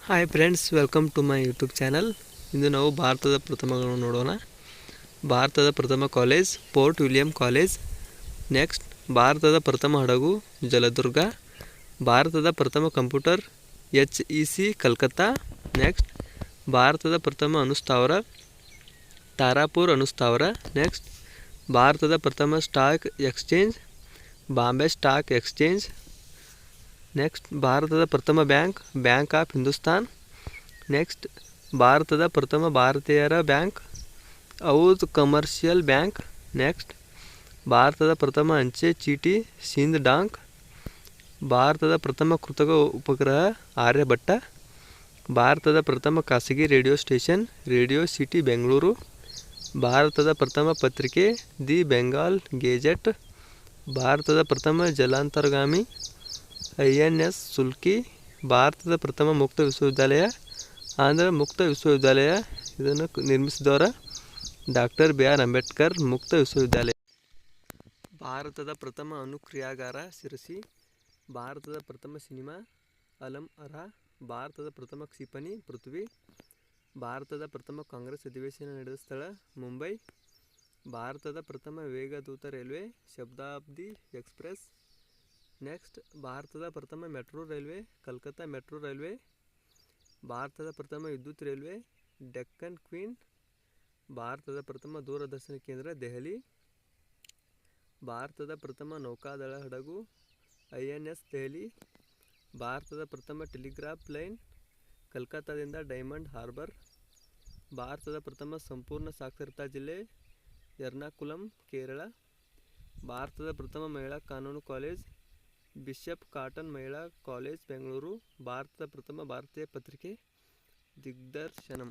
Hi friends, welcome to my YouTube channel. ಇಂದು ನಾವು ಭಾರತದ ಪ್ರಥಮಗಳನ್ನು ನೋಡೋಣ. ಭಾರತದ ಪ್ರಥಮ college Fort William college. Next, ಭಾರತದ ಪ್ರಥಮ ಹಡಗು ಜಲದುರ್ಗ. ಭಾರತದ ಪ್ರಥಮ ಕಂಪ್ಯೂಟರ್ HEC ಕಲ್ಕತ್ತಾ. ನೆಕ್ಸ್ಟ್, ಭಾರತದ ಪ್ರಥಮ ಅಣುಸ್ಥಾವರ ತಾರಾಪುರ್ ಅಣುಸ್ಥಾವರ. ನೆಕ್ಸ್ಟ್, ಭಾರತದ ಪ್ರಥಮ stock exchange Bombay stock exchange. Next, ಭಾರತದ ಪ್ರಥಮ ಬ್ಯಾಂಕ್ ಆಫ್ ಹಿಂದೂಸ್ತಾನ್. ನೆಕ್ಸ್ಟ್, ಭಾರತದ ಪ್ರಥಮ ಭಾರತೀಯರ bank Awadh commercial bank. Next, ಭಾರತದ ಪ್ರಥಮ ಅಂಚೆ ಚೀಟಿ ಸಿಂಧ್ ಡಾಕ್. ಭಾರತದ ಪ್ರಥಮ ಕೃತಕ ಉಪಗ್ರಹ ಆರ್ಯಭಟ್ಟ. ಭಾರತದ ಪ್ರಥಮ ಖಾಸಗಿ radio station radio city Bengaluru. ಭಾರತದ ಪ್ರಥಮ ಪತ್ರಿಕೆ ದಿ ಬೆಂಗಾಲ್ ಗೆಜೆಟ್. ಭಾರತದ ಪ್ರಥಮ ಜಲಾಂತರ್ಗಾಮಿ INS ಸುಲ್ಕಿ. ಭಾರತದ ಪ್ರಥಮ ಮುಕ್ತ ವಿಶ್ವವಿದ್ಯಾಲಯ ಆಂಧ್ರ ಮುಕ್ತ ವಿಶ್ವವಿದ್ಯಾಲಯ. ಇದನ್ನು ನಿರ್ಮಿಸಿದವರ ಡಾಕ್ಟರ್ BR ಅಂಬೇಡ್ಕರ್ ಮುಕ್ತ ವಿಶ್ವವಿದ್ಯಾಲಯ. ಭಾರತದ ಪ್ರಥಮ ಅಣುಕ್ರಿಯಾಗಾರ ಶಿರಸಿ. ಭಾರತದ ಪ್ರಥಮ ಸಿನಿಮಾ ಅಲಂ ಅರಾ. ಭಾರತದ ಪ್ರಥಮ ಕ್ಷಿಪಣಿ ಪೃಥ್ವಿ. ಭಾರತದ ಪ್ರಥಮ ಕಾಂಗ್ರೆಸ್ ಅಧಿವೇಶನ ನಡೆದ ಸ್ಥಳ ಮುಂಬೈ. ಭಾರತದ ಪ್ರಥಮ ವೇಗದೂತ ರೈಲ್ವೆ ಶತಾಬ್ದಿ ಎಕ್ಸ್ಪ್ರೆಸ್. ನೆಕ್ಸ್ಟ್, ಭಾರತದ ಪ್ರಥಮ metro railway Calcutta metro railway. ಭಾರತದ ಪ್ರಥಮ ವಿದ್ಯುತ್ ರೈಲ್ವೆ ಡೆಕ್ಕನ್ ಕ್ವೀನ್. ಭಾರತದ ಪ್ರಥಮ ದೂರದರ್ಶನ ಕೇಂದ್ರ ದೆಹಲಿ. ಭಾರತದ ಪ್ರಥಮ ನೌಕಾದಳ ಹಡಗು INS ದೆಹಲಿ. ಭಾರತದ ಪ್ರಥಮ ಟೆಲಿಗ್ರಾಫ್ ಲೈನ್ ಕಲ್ಕತ್ತಾದಿಂದ ಡೈಮಂಡ್ ಹಾರ್ಬರ್. ಭಾರತದ ಪ್ರಥಮ ಸಂಪೂರ್ಣ ಸಾಕ್ಷರತಾ ಜಿಲ್ಲೆ ಎರ್ನಾಕುಲಂ ಕೇರಳ. ಭಾರತದ ಪ್ರಥಮ ಮಹಿಳಾ ಕಾನೂನು ಕಾಲೇಜ್ ಬಿಷಪ್ ಕಾಟನ್ ಮಹಿಳಾ ಕಾಲೇಜ್ ಬೆಂಗಳೂರು. ಭಾರತದ ಪ್ರಥಮ ಭಾರತೀಯ ಪತ್ರಿಕೆ ದಿಗ್ದರ್ಶನಂ.